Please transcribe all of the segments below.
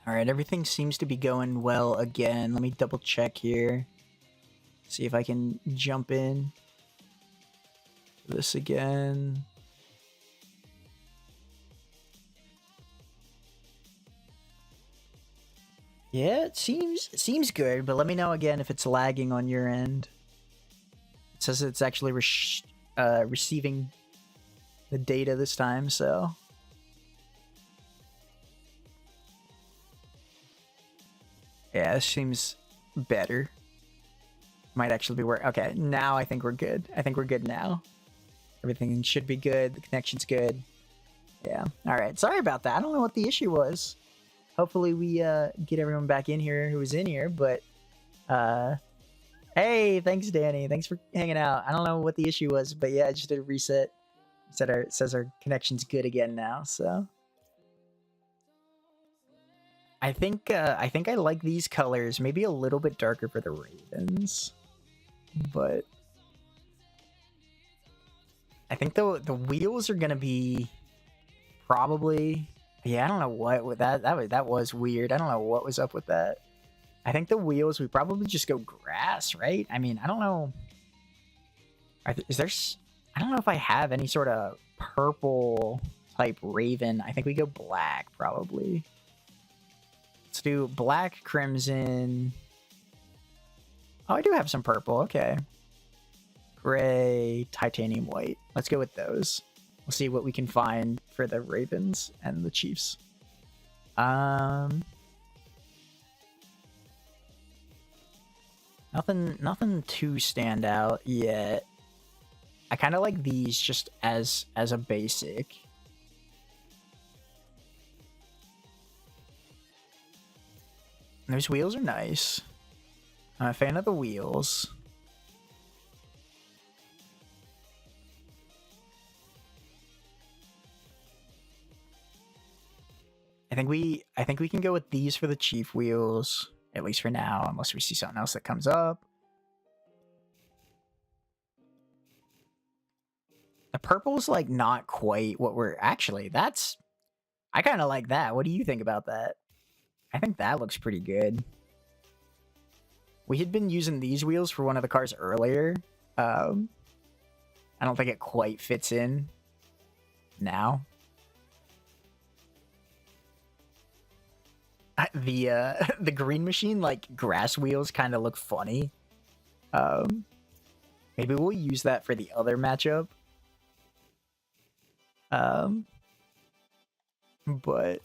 All right, everything seems to be going well again. Let me double check here. See if I can jump in this again. Yeah, it seems good, but let me know again if it's lagging on your end. It says it's actually receiving the data this time, so yeah, this seems better. Might actually be working. Okay, now I think we're good. I think we're good now. Everything should be good. The connection's good. Yeah. All right. Sorry about that. I don't know what the issue was. Hopefully we get everyone back in here who was in here, but hey, thanks Danny. Thanks for hanging out. I don't know what the issue was, but yeah, I just did a reset. It says our connection's good again now, so I think I like these colors, maybe a little bit darker for the Ravens, but I think the wheels are gonna be probably, yeah. I don't know what that was weird. I don't know what was up with that. I think the wheels we probably just go grass, right? I mean, I don't know. Is there? I don't know if I have any sort of purple type Raven. I think we go black probably. Let's do black, crimson. Oh, I do have some purple. Okay. Gray, titanium white. Let's go with those. We'll see what we can find for the Ravens and the Chiefs. Nothing too stand out yet. I kind of like these just as a basic. Those wheels are nice. I'm a fan of the wheels. I think we can go with these for the Chief wheels, at least for now, unless we see something else that comes up. The purple's like not quite what we're actually. I kind of like that. What do you think about that? I think that looks pretty good. We had been using these wheels for one of the cars earlier. I don't think it quite fits in now. The green machine, like grass wheels, kind of look funny. Maybe we'll use that for the other matchup. But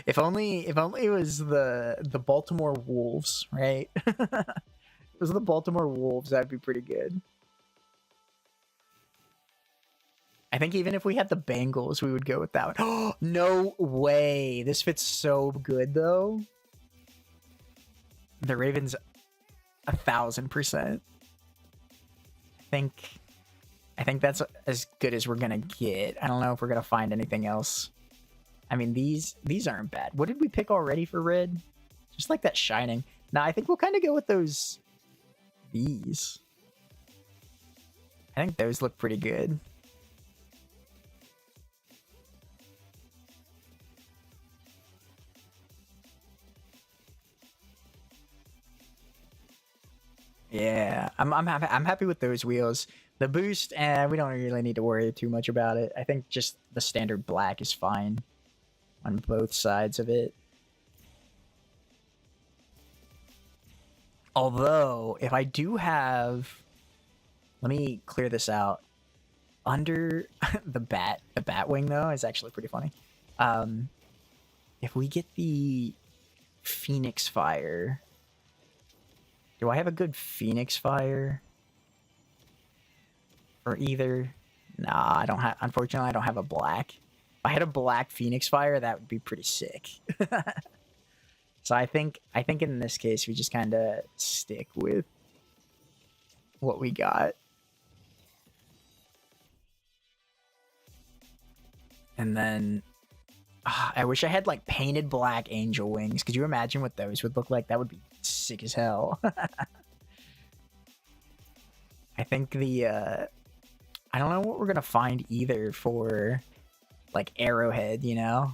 if only it was the Baltimore Wolves, right? If it was the Baltimore Wolves, that'd be pretty good. I think even if we had the Bengals, we would go with that one. No way. This fits so good, though. The Ravens, 1,000%. I think that's as good as we're gonna get. I don't know if we're gonna find anything else. I mean, these aren't bad. What did we pick already for red? Just like that shining. Nah, I think we'll kind of go with these. I think those look pretty good. Yeah, I'm happy with those wheels. The boost, we don't really need to worry too much about it. I think just the standard black is fine on both sides of it. Although, if I do have, let me clear this out. Under the Batwing though is actually pretty funny. If we get the Phoenix Fire. Do I have a good Phoenix Fire? For either? Nah, I don't have. Unfortunately, I don't have a black. If I had a black Phoenix Fire, that would be pretty sick. So I think in this case we just kind of stick with what we got. And then I wish I had like painted black angel wings. Could you imagine what those would look like? That would be sick as hell. I think I don't know what we're gonna find either for like Arrowhead, you know?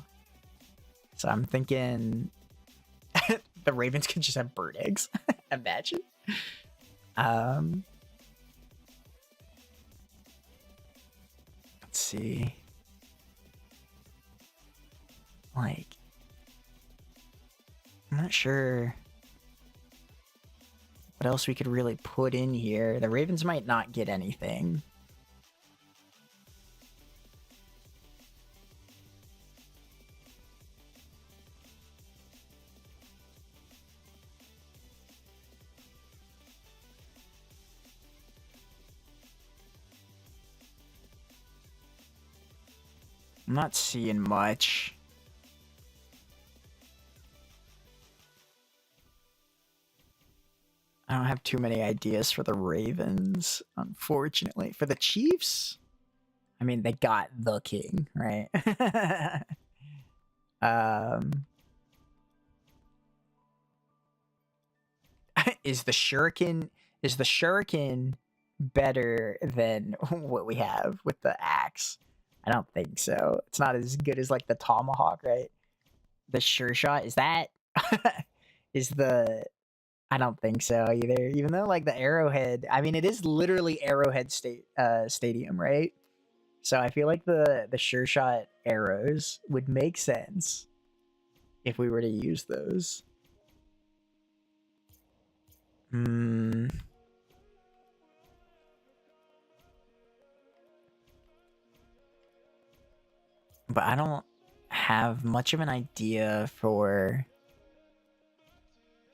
So I'm thinking the Ravens could just have bird eggs. Imagine. Let's see. Like, I'm not sure what else we could really put in here. The Ravens might not get anything. I'm not seeing much. I don't have too many ideas for the Ravens, unfortunately. For the Chiefs, I mean, they got the king, right? Is the shuriken better than what we have with the axe? I don't think so. It's not as good as like the tomahawk, right? The sure shot, is that is the I don't think so either. Even though like the Arrowhead, I mean it is literally Arrowhead Stadium, right? So I feel like the sure shot arrows would make sense if we were to use those. Hmm. But I don't have much of an idea for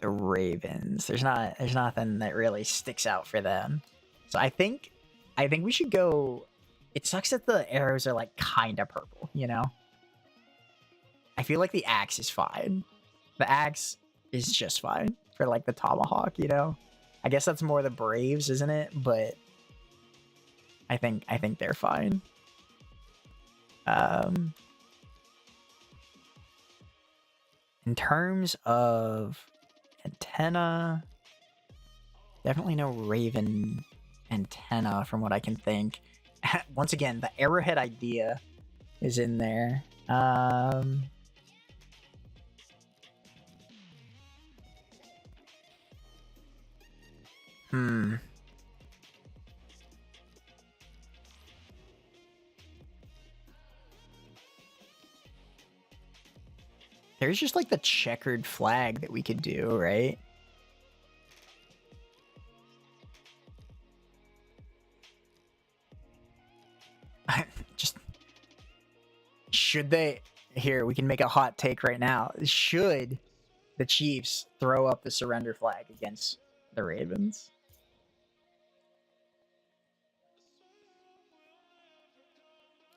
the Ravens. There's nothing that really sticks out for them. So I think we should go. It sucks that the arrows are like kind of purple, you know? I feel like the axe is fine. The axe is just fine for like the tomahawk, you know? I guess that's more the Braves, isn't it? But I think they're fine. In terms of antenna, definitely no Raven antenna from what I can think. Once again, the Arrowhead idea is in there. There's just like the checkered flag that we could do, right? Just should they here we can make a hot take right now. Should the Chiefs throw up the surrender flag against the Ravens?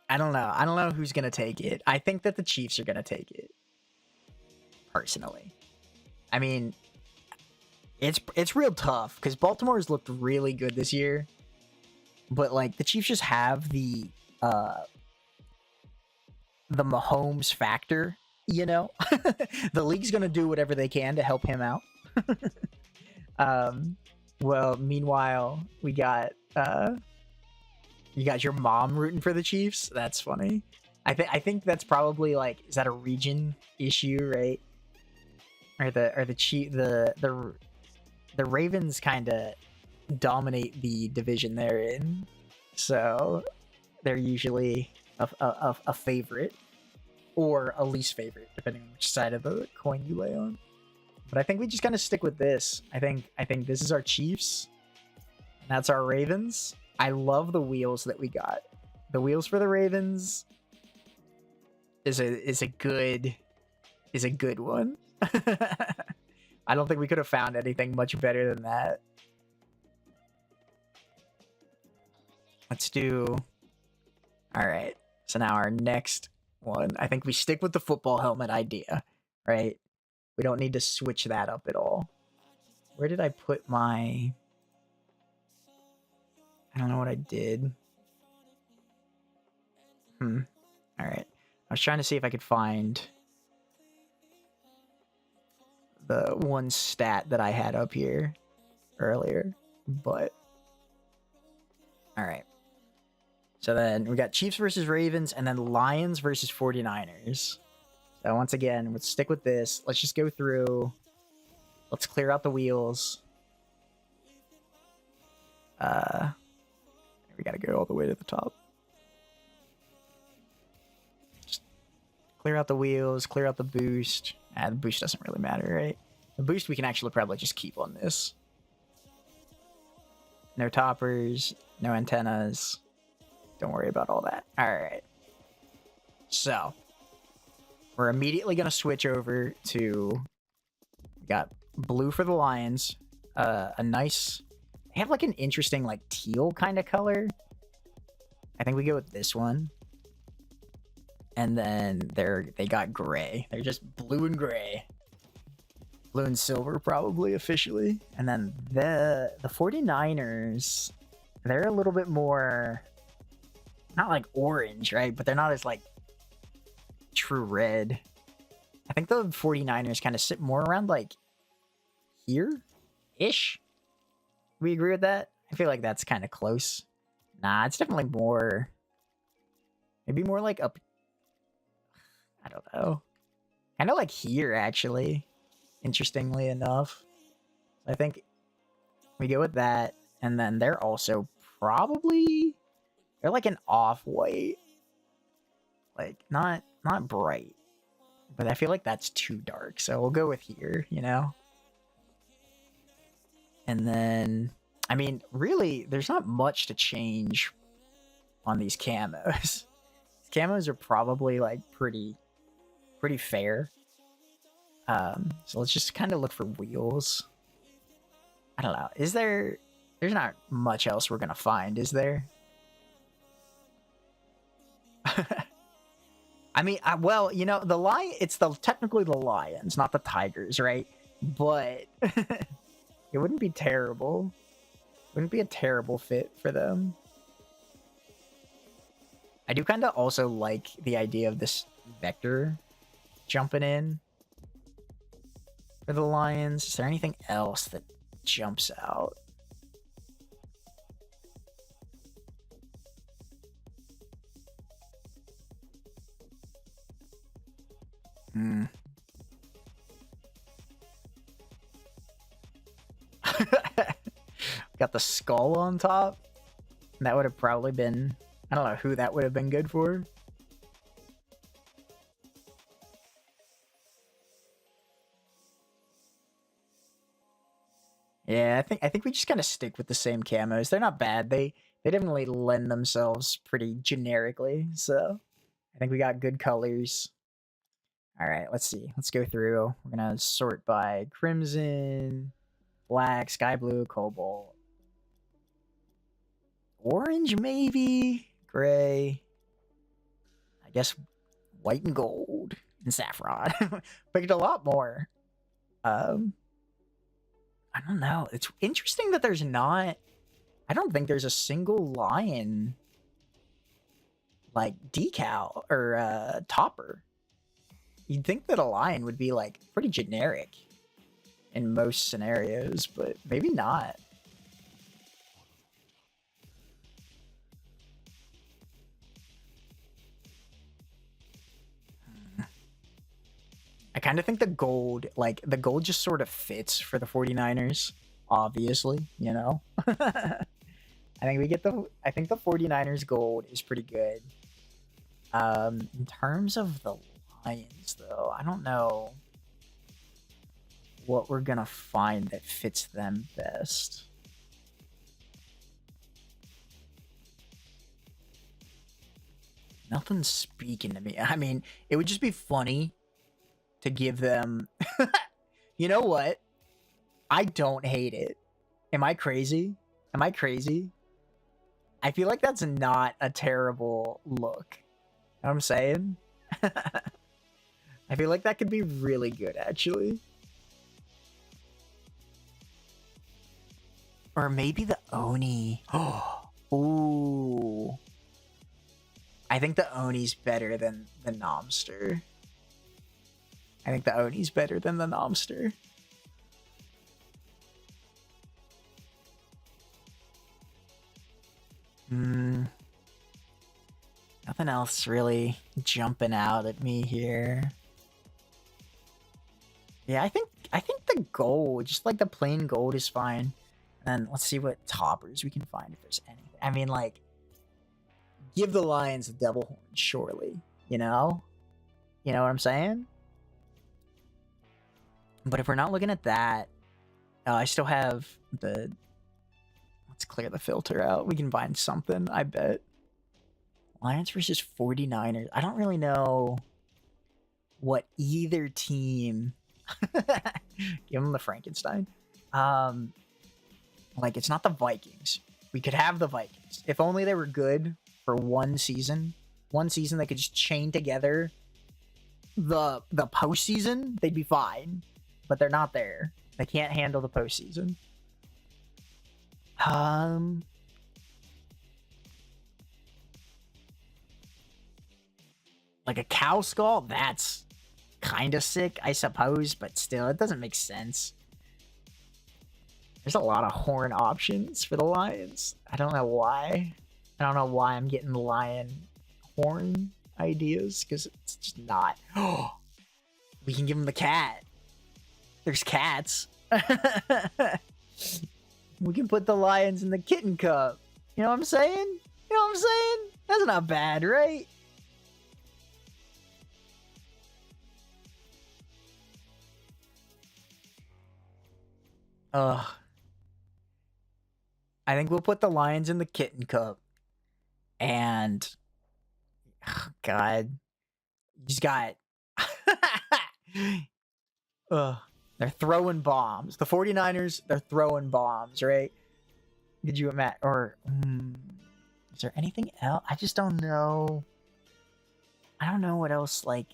I don't know. I don't know who's gonna take it. I think that the Chiefs are gonna take it. Personally. I mean, it's real tough because Baltimore's looked really good this year. But like the Chiefs just have the Mahomes factor, you know? The league's gonna do whatever they can to help him out. Well, meanwhile, we got you got your mom rooting for the Chiefs. That's funny. I think that's probably like, is that a region issue, right? Or the Ravens kind of dominate the division they're in, so they're usually a favorite or a least favorite, depending on which side of the coin you lay on. But I think we just kind of stick with this. I think this is our Chiefs. And that's our Ravens. I love the wheels that we got. The wheels for the Ravens is a good one. I don't think we could have found anything much better than that. Let's do. All right. So now our next one. I think we stick with the football helmet idea, right? We don't need to switch that up at all. Where did I put my... I don't know what I did. All right. I was trying to see if I could find the one stat that I had up here earlier, but all right. So then we got Chiefs versus Ravens, and then Lions versus 49ers. So once again, let's stick with this. Let's just go through. Let's clear out the wheels. We gotta go all the way to the top. Just clear out the wheels, clear out the boost. The boost doesn't really matter, right? The boost we can actually probably just keep on this. No toppers, no antennas. Don't worry about all that. Alright. So, we're immediately going to switch over to... We got blue for the Lions. A nice... They have like an interesting like teal kind of color. I think we go with this one. And then they got gray. They're just blue and gray. Blue and silver probably officially. And then the 49ers, they're a little bit more, not like orange, right? But they're not as like true red. I think the 49ers kind of sit more around like here-ish. We agree with that? I feel like that's kind of close. Nah, it's definitely more, maybe more like up, I don't know. Kind of like here, actually. Interestingly enough. I think we go with that. And then they're also probably... They're like an off-white. Like, not bright. But I feel like that's too dark. So we'll go with here, you know? And then... I mean, really, there's not much to change on these camos. These camos are probably, like, pretty fair. So let's just kind of look for wheels. I don't know. There's not much else we're gonna find, is there? I mean, well, you know, the lion, it's technically the Lions, not the Tigers, right? But it wouldn't be terrible. Wouldn't be a terrible fit for them. I do kind of also like the idea of this vector jumping in for the Lions. Is there anything else that jumps out? Got the skull on top. That would have probably been... I don't know who that would have been good for. Yeah, I think we just kind of stick with the same camos. They're not bad. They definitely lend themselves pretty generically. So I think we got good colors. All right, let's see. Let's go through. We're gonna sort by crimson, black, sky blue, cobalt, orange, maybe gray. I guess white and gold and saffron. Picked a lot more. I don't know. It's interesting that there's not... I don't think there's a single lion, like, decal or topper. You'd think that a lion would be, like, pretty generic in most scenarios, but maybe not. I kind of think the gold just sort of fits for the 49ers, obviously, you know? I think the 49ers gold is pretty good. In terms of the Lions, though, I don't know what we're gonna find that fits them best. Nothing's speaking to me. I mean, it would just be funny to give them... You know what? I don't hate it. Am I crazy? Am I crazy? I feel like that's not a terrible look. You know what I'm saying? I feel like that could be really good, actually. Or maybe the Oni. Oh, ooh. I think the Oni's better than the Nomster. I think the Oni's better than the Nomster. Nothing else really jumping out at me here. Yeah, I think the gold, just like the plain gold, is fine. And then let's see what toppers we can find if there's anything. I mean, like, give the Lions a devil horn, surely. You know? You know what I'm saying? But if we're not looking at that, I still have the... Let's clear the filter out. We can find something, I bet. Lions versus 49ers. I don't really know what either team... Give them the Frankenstein. Like, it's not the Vikings. We could have the Vikings. If only they were good for one season. One season they could just chain together the postseason, they'd be fine. But they're not there. They can't handle the postseason. Like a cow skull, that's kind of sick, I suppose, but still, it doesn't make sense. There's a lot of horn options for the Lions. I don't know why. I don't know why I'm getting the lion horn ideas, because it's just not. We can give them the cat. There's cats. We can put the lions in the kitten cup. You know what I'm saying? You know what I'm saying? That's not bad, right? I think we'll put the lions in the kitten cup. And... Oh, God. You just got... They're throwing bombs. The 49ers, they're throwing bombs, right? Did you imagine? Or... is there anything else? I just don't know. I don't know what else, like...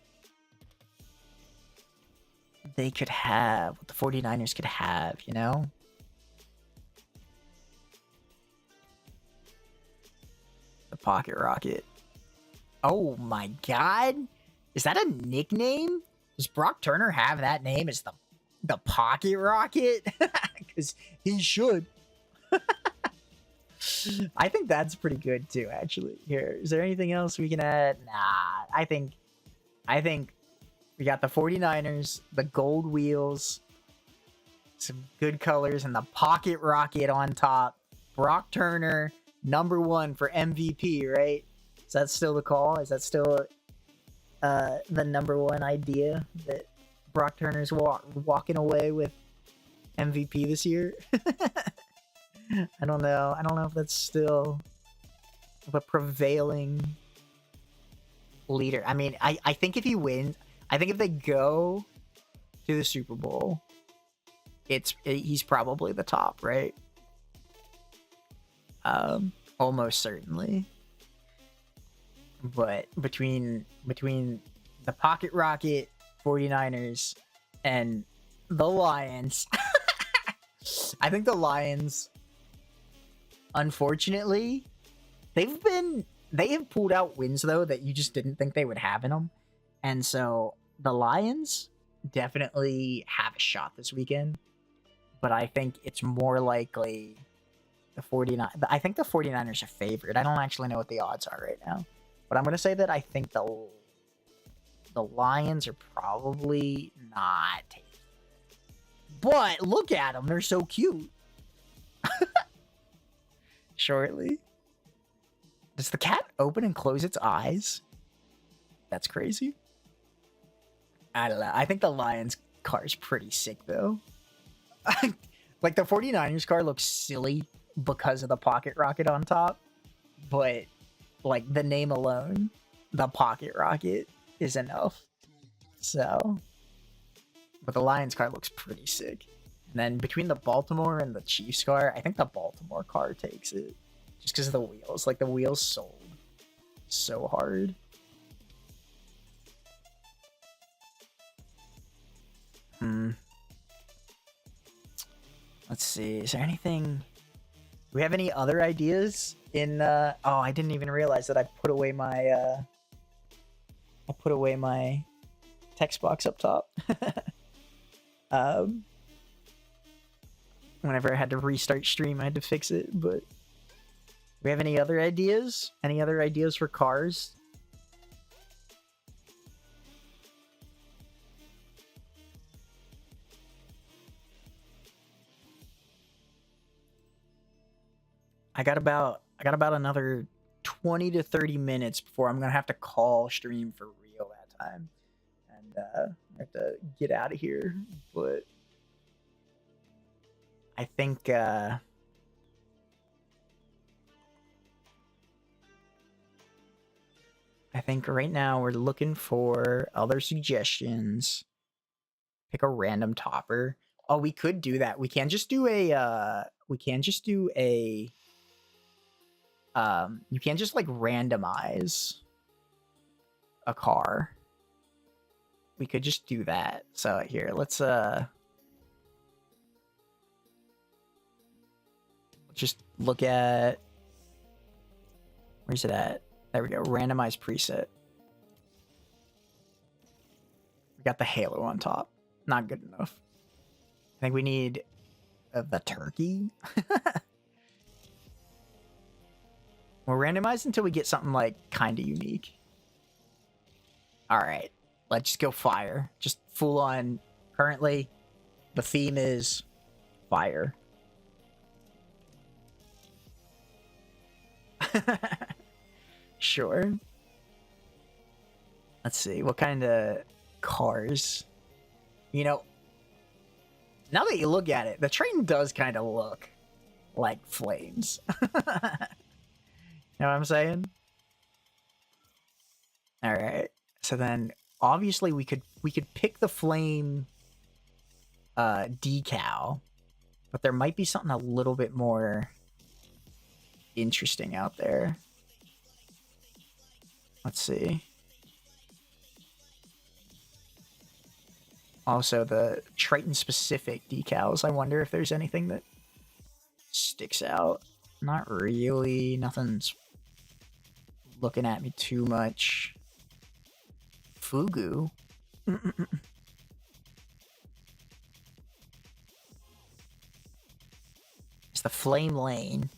they could have, what the 49ers could have, you know? The Pocket Rocket. Oh my god! Is that a nickname? Does Brock Turner have that name as the Pocket Rocket? Because he should. I think that's pretty good too, actually. Here, is there anything else we can add? Nah, I think we got the 49ers, the gold wheels, some good colors, and the Pocket Rocket on top. Brock Turner, #1 for MVP, right? Is that still the call? Is that still the #1 idea that Brock Turner's walking away with MVP this year? I don't know. I don't know if that's still the prevailing leader. I mean, I think if he wins... I think if they go to the Super Bowl, he's probably the top, right? Almost certainly. But between the Pocket Rocket, 49ers, and the Lions, I think the Lions, unfortunately, they have pulled out wins though that you just didn't think they would have in them. And so the Lions definitely have a shot this weekend, but I think it's more likely the 49. I think the 49ers are favored. I don't actually know what the odds are right now, but I'm going to say that I think the Lions are probably not. But look at them. They're so cute. Shortly. Does the cat open and close its eyes? That's crazy. I don't know. I think the Lions car is pretty sick, though. Like, the 49ers car looks silly because of the Pocket Rocket on top. But, like, the name alone, the Pocket Rocket, is enough. So. But the Lions car looks pretty sick. And then between the Baltimore and the Chiefs car, I think the Baltimore car takes it. Just because of the wheels. Like, the wheels sold so hard. Let's see. Is there anything... Do we have any other ideas in... Oh, I didn't even realize that I put away my... text box up top. Whenever I had to restart stream, I had to fix it, but... Do we have any other ideas? Any other ideas for cars I got about another 20 to 30 minutes before I'm gonna have to call stream for real that time, and I have to get out of here. But I think right now we're looking for other suggestions. Pick a random topper. Oh, we could do that. We can just do a you can't just like randomize a car. We could just do that. So here, let's just look at, where's it at? There we go. Randomize preset. We got the halo on top. Not good enough. I think we need the turkey. We'll randomize until we get something like kind of unique. All right, let's just go fire. Just full on. Currently, the theme is fire. Sure. Let's see, what kind of cars? You know, now that you look at it, the train does kind of look like flames. You know what I'm saying? All right. So then, obviously, we could pick the flame decal, but there might be something a little bit more interesting out there. Let's see. Also, the Triton specific decals. I wonder if there's anything that sticks out. Not really. Nothing's looking at me too much. Fugu. It's the flame lane.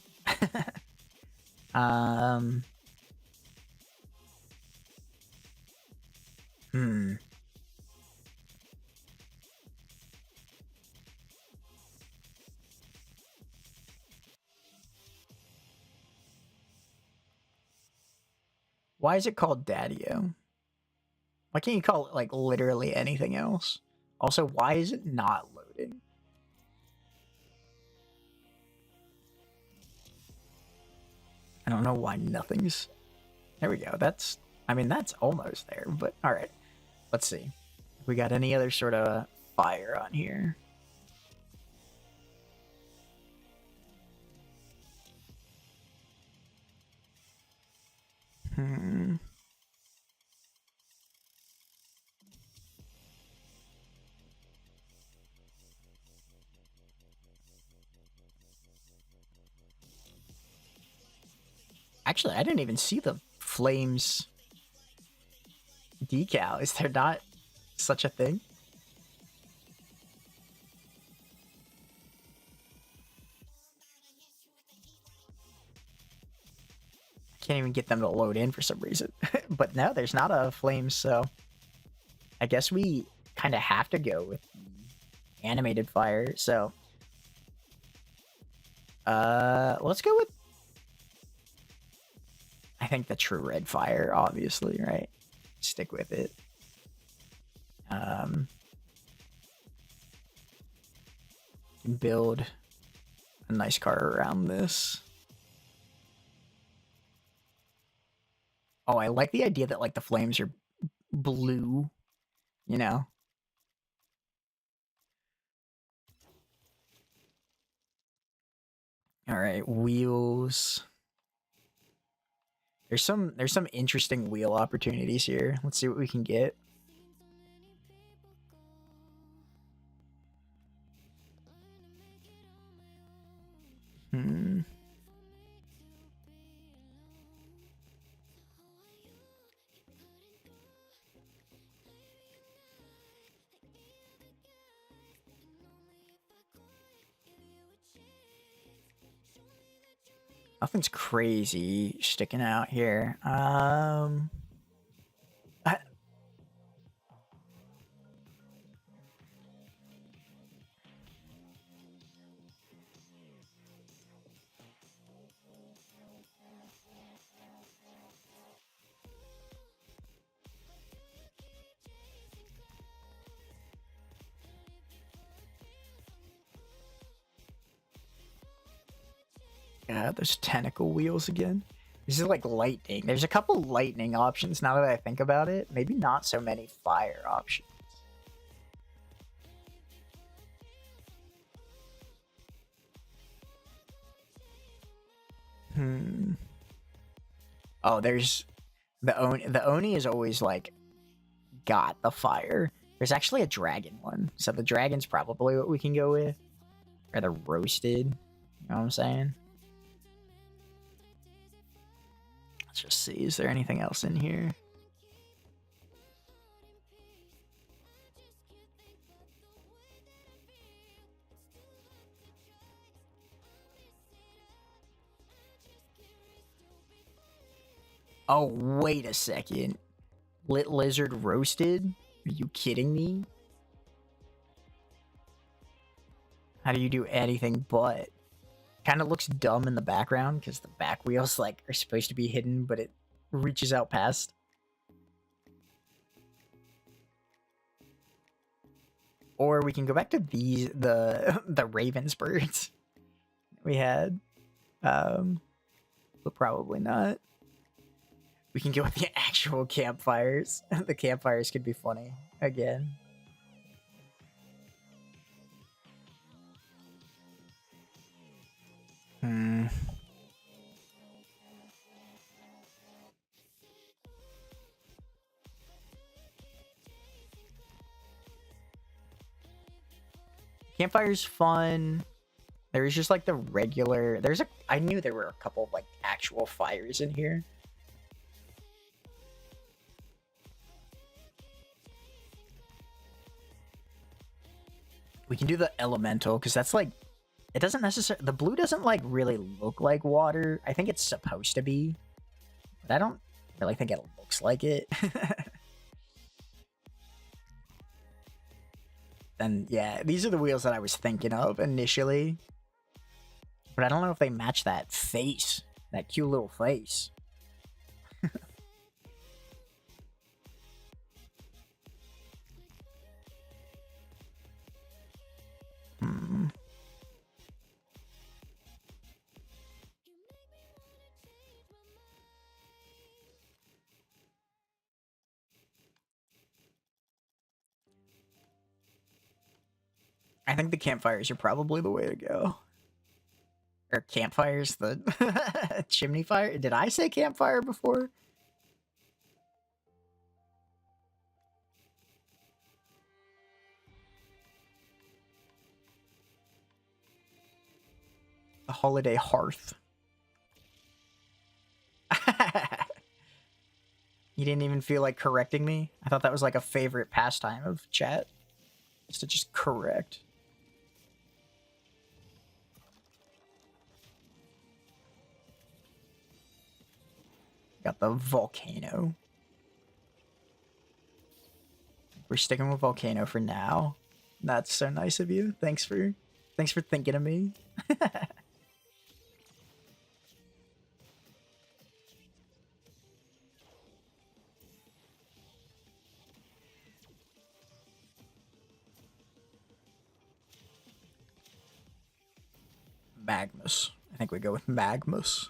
Why is it called Daddy-O? Why can't you call it like literally anything else? Also, why is it not loading? I don't know why nothing's... There we go. That's... I mean, that's almost there, but alright. Let's see. If we got any other sort of fire on here. Actually, I didn't even see the flames decal. Is there not such a thing? I can't even get them to load in for some reason. But no, there's not a flame, so I guess we kind of have to go with animated fire. So let's go with, I think, the true red fire, obviously, right? Stick with it. Build a nice car around this. Oh, I like the idea that like the flames are blue, you know? All right, wheels. There's some interesting wheel opportunities here. Let's see what we can get. Nothing's crazy sticking out here. God, those tentacle wheels again. This is like lightning. There's a couple lightning options now that I think about it. Maybe not so many fire options. Oh, there's the Oni. The Oni is always like got the fire. There's actually a dragon one, so the dragon's probably what we can go with. Or the roasted. You know what I'm saying? Let's just see. Is there anything else in here? Oh, wait a second. Lit lizard roasted? Are you kidding me? How do you do anything but? Kind of looks dumb in the background because the back wheels like are supposed to be hidden, but it reaches out past. Or we can go back to these the Ravens birds we had, but probably not. We can go with the actual campfires. The campfires could be funny again. Campfire's fun. There's just like the regular. I knew there were a couple of like actual fires in here. We can do the elemental because that's like, it doesn't necessarily, the blue doesn't like really look like water. I think it's supposed to be, but I don't really think it looks like it. Then yeah, these are the wheels that I was thinking of initially, but I don't know if they match that face, that cute little face. I think the campfires are probably the way to go. Or campfires, the chimney fire. Did I say campfire before? The holiday hearth. You didn't even feel like correcting me? I thought that was like a favorite pastime of chat. Is to just correct. Got the volcano. We're sticking with volcano for now. That's so nice of you. Thanks for thinking of me. Magmus. I think we go with Magmus.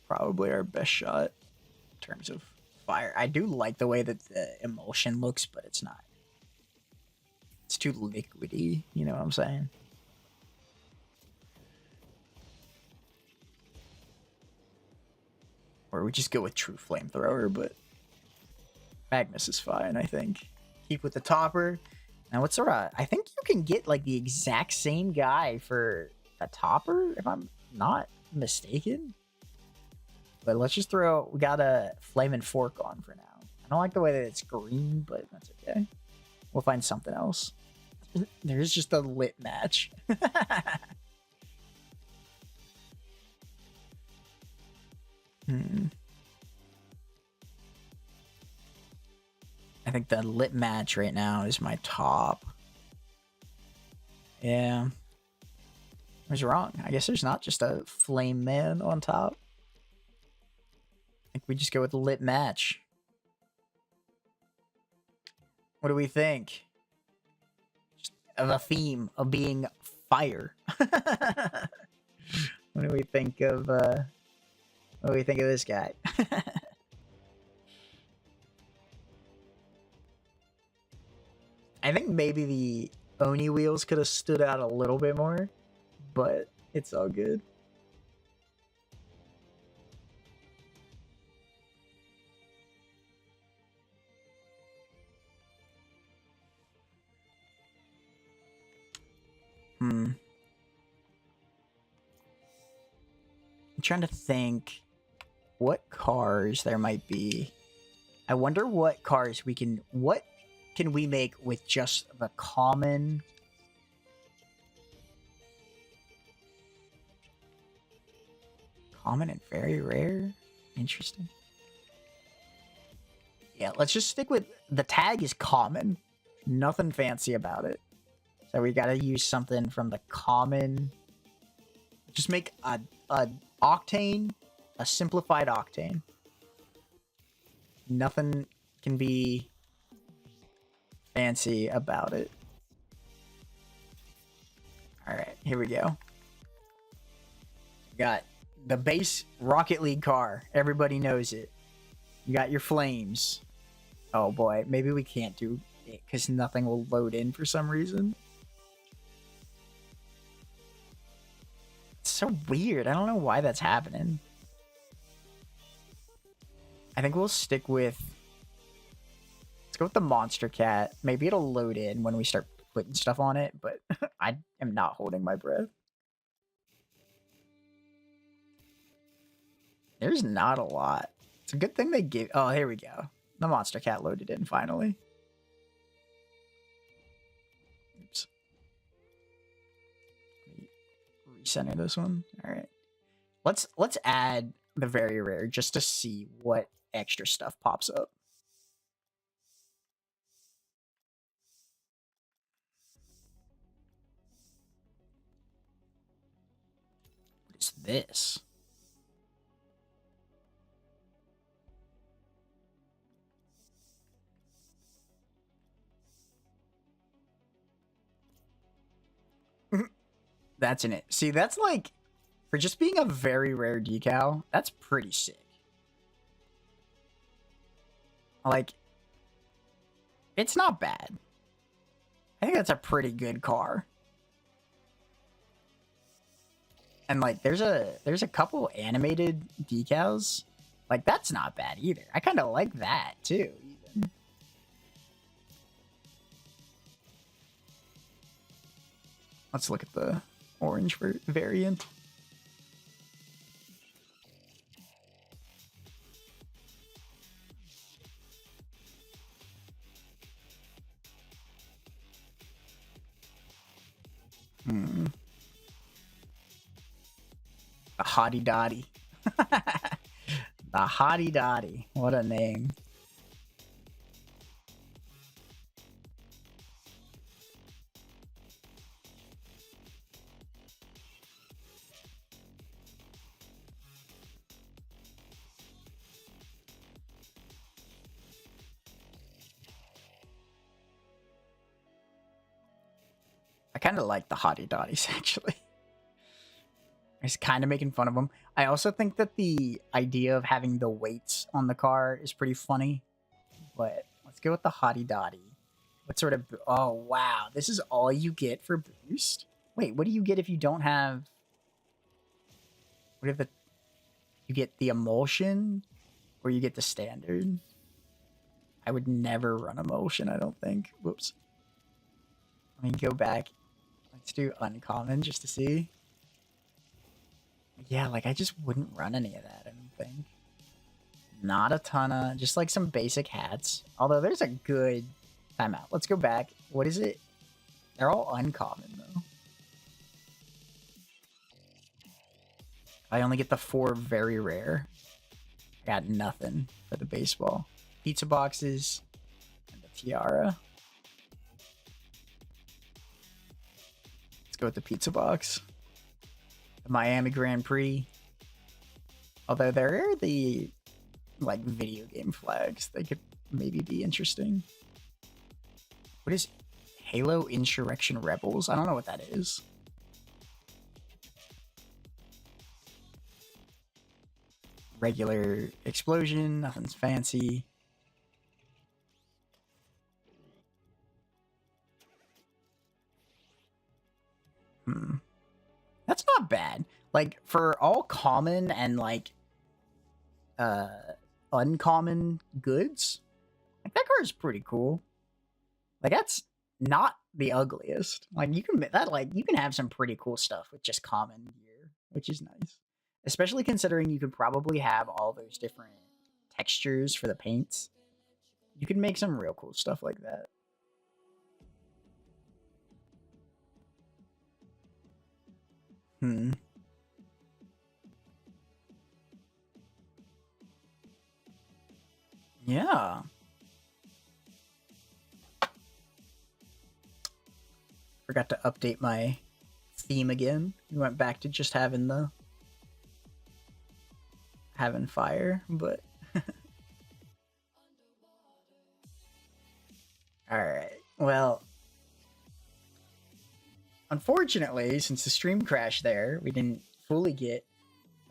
Probably our best shot in terms of fire. I do like the way that the emulsion looks, but it's not. It's too liquidy, you know what I'm saying? Or we just go with True Flamethrower, but Magnus is fine, I think. Keep with the topper. Now what's the I think you can get like the exact same guy for a topper, if I'm not mistaken. But let's just throw, we got a Flamin' Fork on for now. I don't like the way that it's green, but that's okay. We'll find something else. There's just a lit match. I think the lit match right now is my top. Yeah. I was wrong. I guess there's not just a flame man on top. I think we just go with the lit match. What do we think? Just of a theme of being fire. What do we think of this guy? I think maybe the Oni wheels could have stood out a little bit more, but it's all good. I'm trying to think what cars there might be. I wonder what cars what can we make with just the common and very rare? Interesting. Yeah, let's just stick with the tag is common. Nothing fancy about it. So we gotta use something from the common. Just make a octane, a simplified octane. Nothing can be fancy about it. Alright, here we go. We got the base Rocket League car. Everybody knows it. You got your flames. Oh boy, maybe we can't do it because nothing will load in for some reason. It's so weird. I don't know why that's happening. I think we'll stick with... Let's go with the Monster Cat. Maybe it'll load in when we start putting stuff on it, but I am not holding my breath. There's not a lot. It's a good thing they give... Oh, here we go. The Monster Cat loaded in finally. Oops. Recenter this one. All right. Let's add the very rare just to see what extra stuff pops up. What is this? That's in it. See, that's like, for just being a very rare decal, that's pretty sick. Like, it's not bad. I think that's a pretty good car. And like, there's a couple animated decals. Like, that's not bad either. I kind of like that too. Even. Let's look at the orange variant. The Hottie Dottie. The Hottie Dottie. What a name. I kind of like the Hottie Dotties, actually. I was kind of making fun of them. I also think that the idea of having the weights on the car is pretty funny. But let's go with the Hottie Dottie. What sort of... Oh, wow. This is all you get for boost? Wait, what do you get if you don't have... What if the... You get the emulsion? Or you get the standard? I would never run emulsion, I don't think. Whoops. Let me go back. Let's do uncommon just to see. Yeah, like I just wouldn't run any of that, I don't think. Not a ton of, just like some basic hats. Although there's a good timeout. Let's go back. What is it? They're all uncommon though. I only get the 4 very rare. I got nothing for the baseball. Pizza boxes and the tiara. Let's go with the pizza box. The Miami Grand Prix. Although there are the like video game flags. They could maybe be interesting. What is Halo Insurrection Rebels? I don't know what that is. regular explosion, nothing's fancy. That's not bad. Like, for all common and, like, uncommon goods, like, that card is pretty cool. Like, that's not the ugliest. Like, you can have some pretty cool stuff with just common gear, which is nice. Especially considering you could probably have all those different textures for the paints. You could make some real cool stuff like that. Yeah. Forgot to update my theme again. We went back to just having fire, but all right. Well, unfortunately, since the stream crashed there, we didn't fully get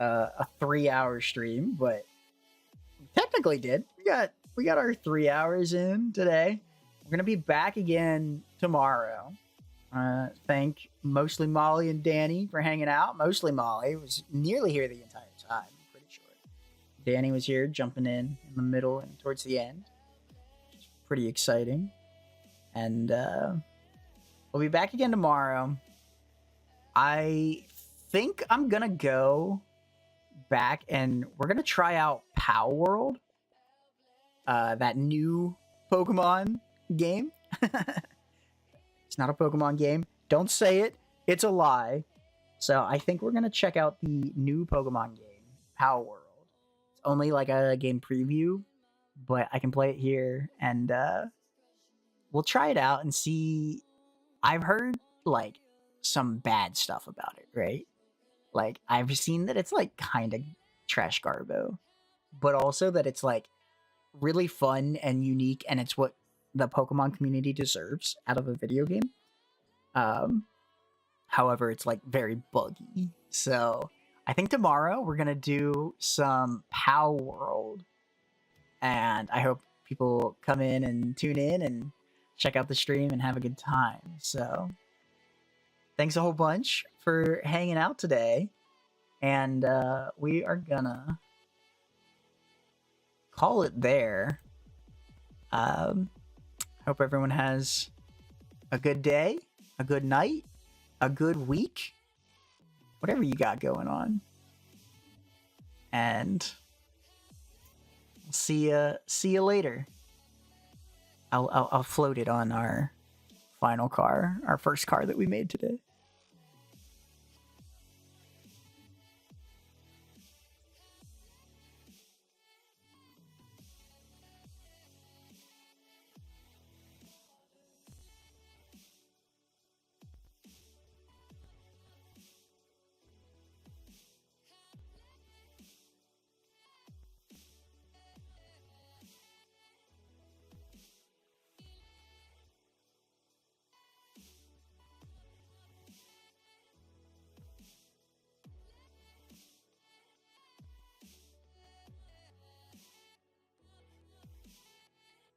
a 3-hour stream, but technically did. We got our 3 hours in today. We're gonna be back again tomorrow. Thank mostly Molly and Danny for hanging out. Mostly Molly was nearly here the entire time. I'm pretty sure. Danny was here, jumping in the middle and towards the end. Which is pretty exciting. And we'll be back again tomorrow. I think I'm gonna go back and we're gonna try out Palworld, that new Pokemon game. It's not a Pokemon game. Don't say it. It's a lie. So I think we're gonna check out the new Pokemon game, Palworld. It's only like a game preview, but I can play it here, and we'll try it out and see. I've heard like some bad stuff about it, right? Like, I've seen that it's like kind of trash garbo, but also that it's like really fun and unique, and it's what the Pokemon community deserves out of a video game. However, it's like very buggy. So I think tomorrow we're gonna do some Palworld, and I hope people come in and tune in and check out the stream and have a good time. So thanks a whole bunch for hanging out today, and we are gonna call it there. Hope everyone has a good day, a good night, a good week, whatever you got going on. And see you later. I'll float it on our final car, our first car that we made today.